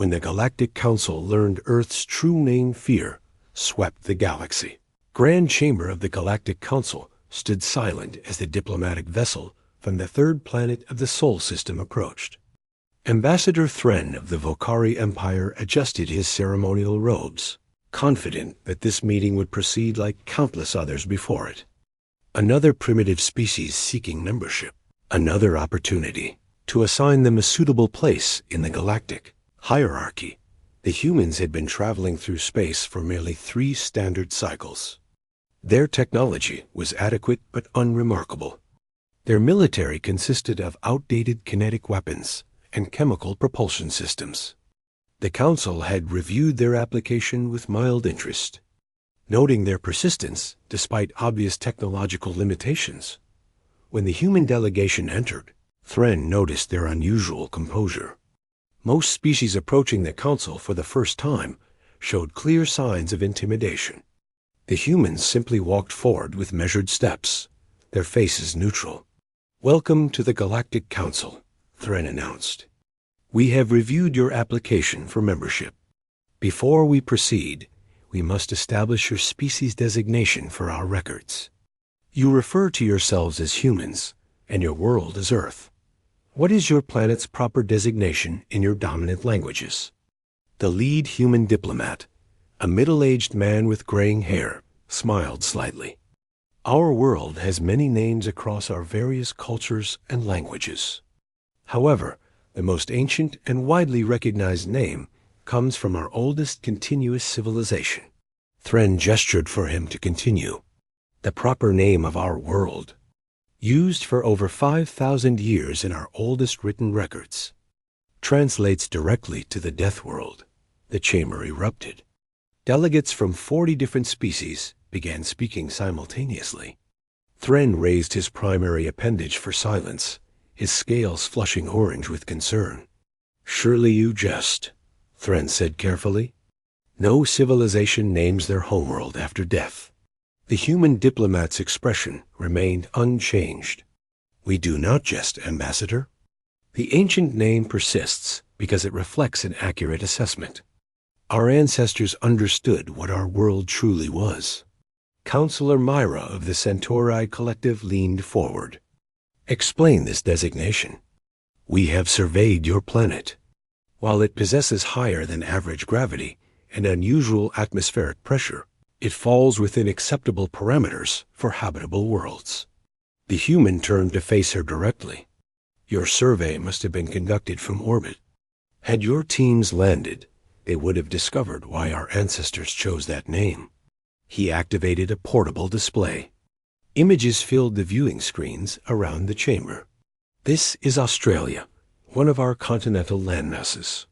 when the Galactic Council learned Earth's true name, fear swept the galaxy. Grand Chamber of the Galactic Council stood silent as the diplomatic vessel from the third planet of the Sol system approached. Ambassador Thren of the Vokari Empire adjusted his ceremonial robes, confident that this meeting would proceed like countless others before it. Another primitive species seeking membership, another opportunity to assign them a suitable place in the galactic hierarchy. The humans had been traveling through space for merely 3 standard cycles. Their technology was adequate but unremarkable. Their military consisted of outdated kinetic weapons and chemical propulsion systems. The Council had reviewed their application with mild interest, noting their persistence despite obvious technological limitations. When the human delegation entered, Thren noticed their unusual composure. Most species approaching the Council for the first time showed clear signs of intimidation. The humans simply walked forward with measured steps, their faces neutral. "Welcome to the Galactic Council," Thren announced. "We have reviewed your application for membership. Before we proceed, we must establish your species designation for our records. You refer to yourselves as humans, and your world as Earth. What is your planet's proper designation in your dominant languages?" The lead human diplomat, a middle-aged man with graying hair, smiled slightly. "Our world has many names across our various cultures and languages. However, the most ancient and widely recognized name comes from our oldest continuous civilization." Thren gestured for him to continue. "The proper name of our world, used for over 5,000 years in our oldest written records, translates directly to the Deathworld." The chamber erupted. Delegates from 40 different species began speaking simultaneously. Thren raised his primary appendage for silence, his scales flushing orange with concern. "Surely you jest," Thren said carefully. "No civilization names their homeworld after death." The human diplomat's expression remained unchanged. "We do not jest, Ambassador. The ancient name persists because it reflects an accurate assessment. Our ancestors understood what our world truly was." Counselor Myra of the Centauri Collective leaned forward. "Explain this designation." "We have surveyed your planet. While it possesses higher than average gravity and unusual atmospheric pressure, it falls within acceptable parameters for habitable worlds." The human turned to face her directly. "Your survey must have been conducted from orbit. Had your teams landed, they would have discovered why our ancestors chose that name." He activated a portable display. Images filled the viewing screens around the chamber. "This is Australia, one of our continental landmasses.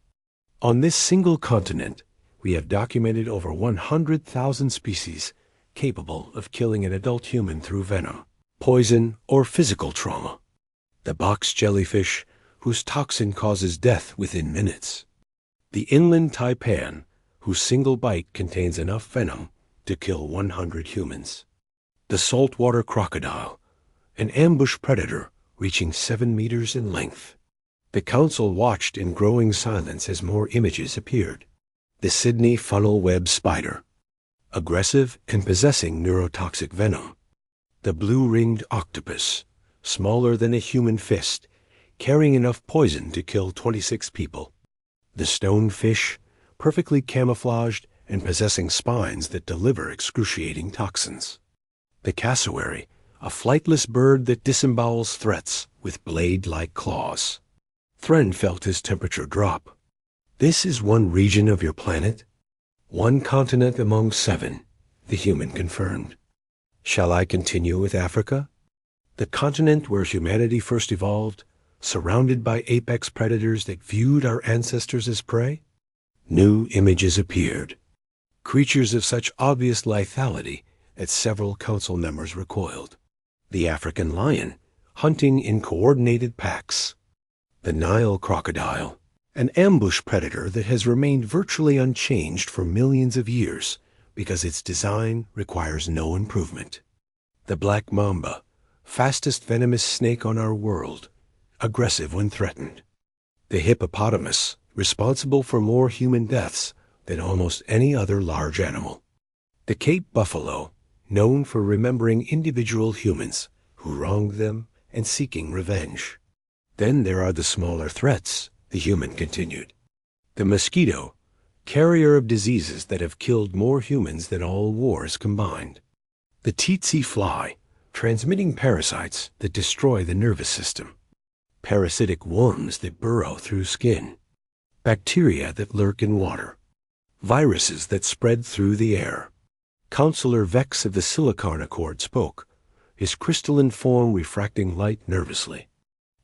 On this single continent, we have documented over 100,000 species capable of killing an adult human through venom, poison, or physical trauma. The box jellyfish, whose toxin causes death within minutes. The inland taipan, whose single bite contains enough venom to kill 100 humans. The saltwater crocodile, an ambush predator reaching 7 meters in length." The Council watched in growing silence as more images appeared. The Sydney funnel web spider, aggressive and possessing neurotoxic venom. The blue-ringed octopus, smaller than a human fist, carrying enough poison to kill 26 people. The stonefish, perfectly camouflaged and possessing spines that deliver excruciating toxins. The cassowary, a flightless bird that disembowels threats with blade-like claws. Thren felt his temperature drop. "This is one region of your planet?" "One continent among 7, the human confirmed." "Shall I continue with Africa? The continent where humanity first evolved, surrounded by apex predators that viewed our ancestors as prey?" New images appeared. Creatures of such obvious lethality that several council members recoiled. The African lion, hunting in coordinated packs. The Nile crocodile, an ambush predator that has remained virtually unchanged for millions of years because its design requires no improvement. The black mamba, fastest venomous snake on our world, aggressive when threatened. The hippopotamus, responsible for more human deaths than almost any other large animal. The Cape buffalo, known for remembering individual humans who wronged them and seeking revenge. Then there are the smaller threats, the human continued. The mosquito, carrier of diseases that have killed more humans than all wars combined. The tsetse fly, transmitting parasites that destroy the nervous system. Parasitic worms that burrow through skin. Bacteria that lurk in water. Viruses that spread through the air. Counselor Vex of the Silicon Accord spoke, his crystalline form refracting light nervously.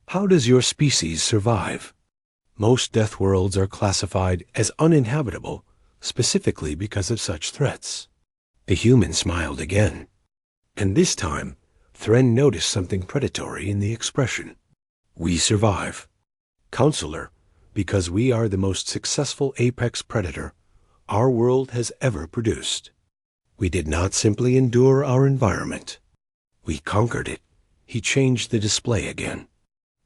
How does your species survive? Most death worlds are classified as uninhabitable, specifically because of such threats. The human smiled again. And this time, Thren noticed something predatory in the expression. We survive. Counselor, because we are the most successful apex predator our world has ever produced. We did not simply endure our environment. We conquered it. He changed the display again.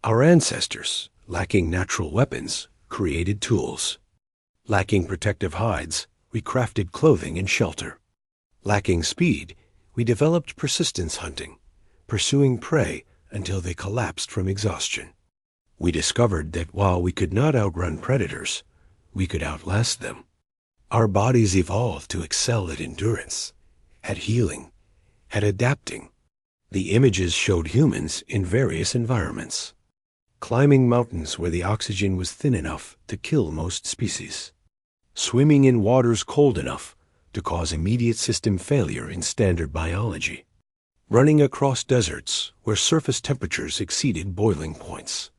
Our ancestors, lacking natural weapons, created tools. Lacking protective hides, we crafted clothing and shelter. Lacking speed, we developed persistence hunting, pursuing prey until they collapsed from exhaustion. We discovered that while we could not outrun predators, we could outlast them. Our bodies evolved to excel at endurance, at healing, at adapting. The images showed humans in various environments. Climbing mountains where the oxygen was thin enough to kill most species. Swimming in waters cold enough to cause immediate system failure in standard biology. Running across deserts where surface temperatures exceeded boiling points.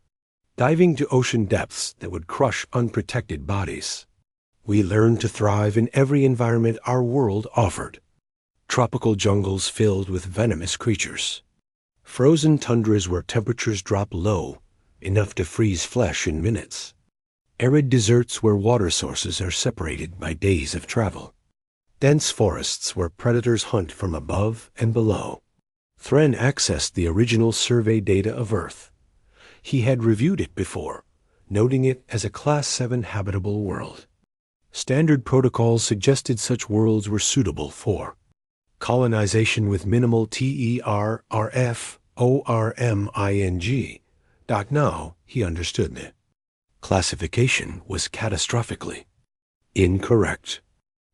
Diving to ocean depths that would crush unprotected bodies. We learned to thrive in every environment our world offered. Tropical jungles filled with venomous creatures. Frozen tundras where temperatures drop low, enough to freeze flesh in minutes. Arid deserts where water sources are separated by days of travel. Dense forests where predators hunt from above and below. Thren accessed the original survey data of Earth. He had reviewed it before, noting it as a Class 7 habitable world. Standard protocols suggested such worlds were suitable for colonization with minimal terraforming. Now he understood the classification was catastrophically incorrect.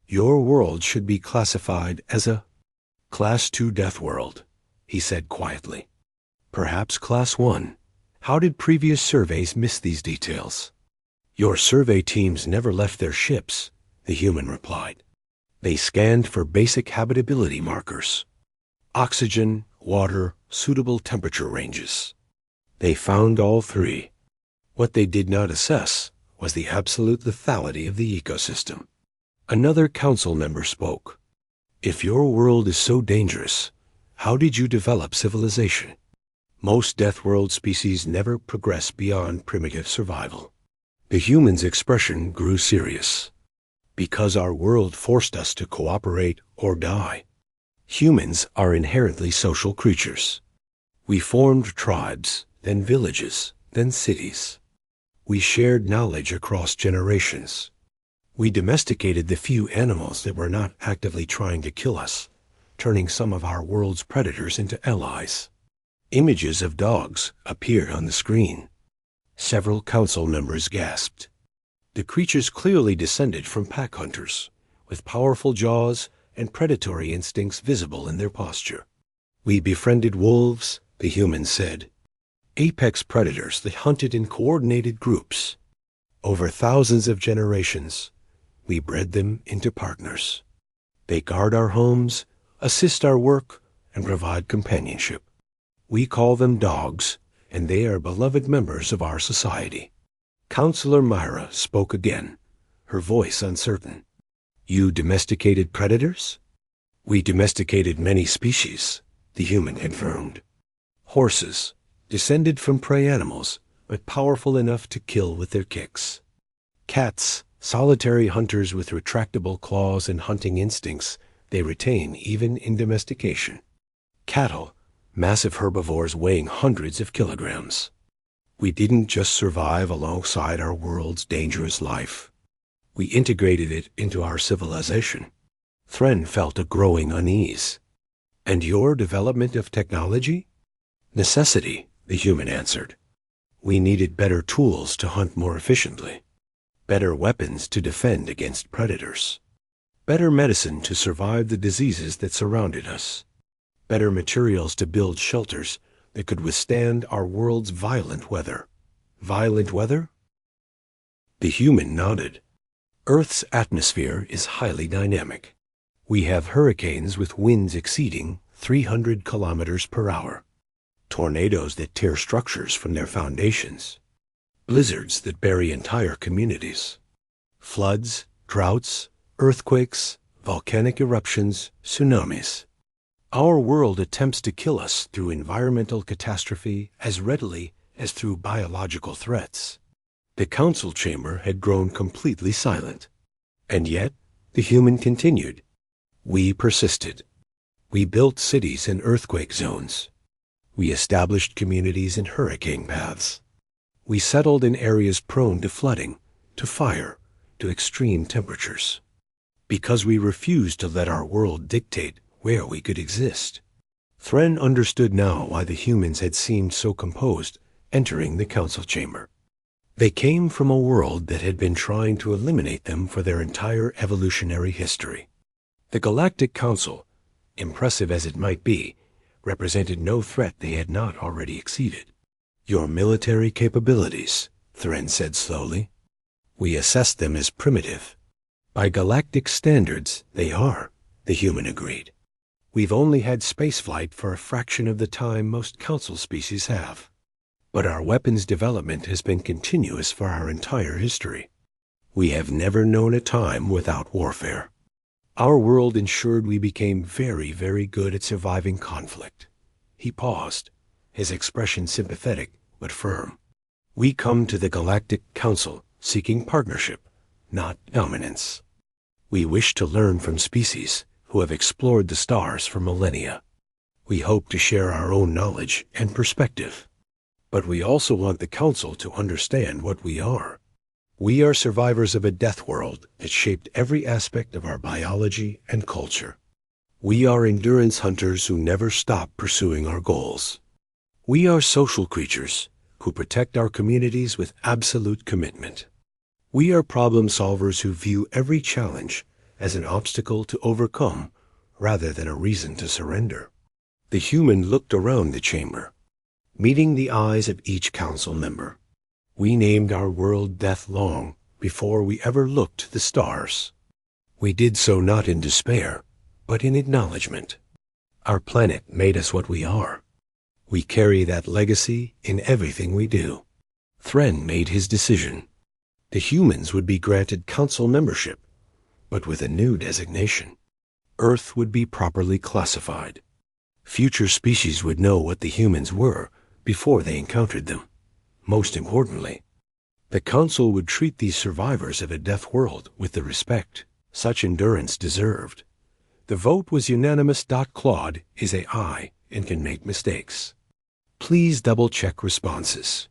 Your world should be classified as a Class 2 death world, he said quietly. Perhaps Class 1. How did previous surveys miss these details? Your survey teams never left their ships, the human replied. They scanned for basic habitability markers. Oxygen, water, suitable temperature ranges. They found all three. What they did not assess was the absolute lethality of the ecosystem. Another council member spoke. If your world is so dangerous, how did you develop civilization? Most death world species never progress beyond primitive survival. The human's expression grew serious. Because our world forced us to cooperate or die. Humans are inherently social creatures. We formed tribes, then villages, then cities. We shared knowledge across generations. We domesticated the few animals that were not actively trying to kill us, turning some of our world's predators into allies. Images of dogs appeared on the screen. Several council members gasped. The creatures clearly descended from pack hunters, with powerful jaws and predatory instincts visible in their posture. We befriended wolves, the humans said. Apex predators that hunted in coordinated groups. Over thousands of generations, we bred them into partners. They guard our homes, assist our work, and provide companionship. We call them dogs, and they are beloved members of our society. Counselor Myra spoke again, her voice uncertain. You domesticated predators? We domesticated many species, the human confirmed. Horses, descended from prey animals, but powerful enough to kill with their kicks. Cats, solitary hunters with retractable claws and hunting instincts they retain even in domestication. Cattle, massive herbivores weighing hundreds of kilograms. We didn't just survive alongside our world's dangerous life. We integrated it into our civilization. Thren felt a growing unease. And your development of technology? Necessity, the human answered. We needed better tools to hunt more efficiently, better weapons to defend against predators, better medicine to survive the diseases that surrounded us, better materials to build shelters that could withstand our world's violent weather. Violent weather? The human nodded. Earth's atmosphere is highly dynamic. We have hurricanes with winds exceeding 300 kilometers per hour, tornadoes that tear structures from their foundations, blizzards that bury entire communities, floods, droughts, earthquakes, volcanic eruptions, tsunamis. Our world attempts to kill us through environmental catastrophe as readily as through biological threats. The council chamber had grown completely silent. And yet, the human continued. We persisted. We built cities in earthquake zones. We established communities in hurricane paths. We settled in areas prone to flooding, to fire, to extreme temperatures. Because we refused to let our world dictate where we could exist. Thren understood now why the humans had seemed so composed entering the council chamber. They came from a world that had been trying to eliminate them for their entire evolutionary history. The Galactic Council, impressive as it might be, represented no threat they had not already exceeded. Your military capabilities, Thren said slowly. We assessed them as primitive. By galactic standards, they are, the human agreed. We've only had spaceflight for a fraction of the time most council species have. But our weapons development has been continuous for our entire history. We have never known a time without warfare. Our world ensured we became very, very good at surviving conflict. He paused, his expression sympathetic but firm. We come to the Galactic Council seeking partnership, not dominance. We wish to learn from species who have explored the stars for millennia. We hope to share our own knowledge and perspective. But we also want the Council to understand what we are. We are survivors of a death world that shaped every aspect of our biology and culture. We are endurance hunters who never stop pursuing our goals. We are social creatures who protect our communities with absolute commitment. We are problem solvers who view every challenge as an obstacle to overcome rather than a reason to surrender. The human looked around the chamber, meeting the eyes of each council member. We named our world Death long before we ever looked to the stars. We did so not in despair, but in acknowledgement. Our planet made us what we are. We carry that legacy in everything we do. Thren made his decision. The humans would be granted council membership, but with a new designation. Earth would be properly classified. Future species would know what the humans were before they encountered them. Most importantly, the council would treat these survivors of a death world with the respect such endurance deserved. The vote was unanimous. Claude is AI and can make mistakes. Please double-check responses.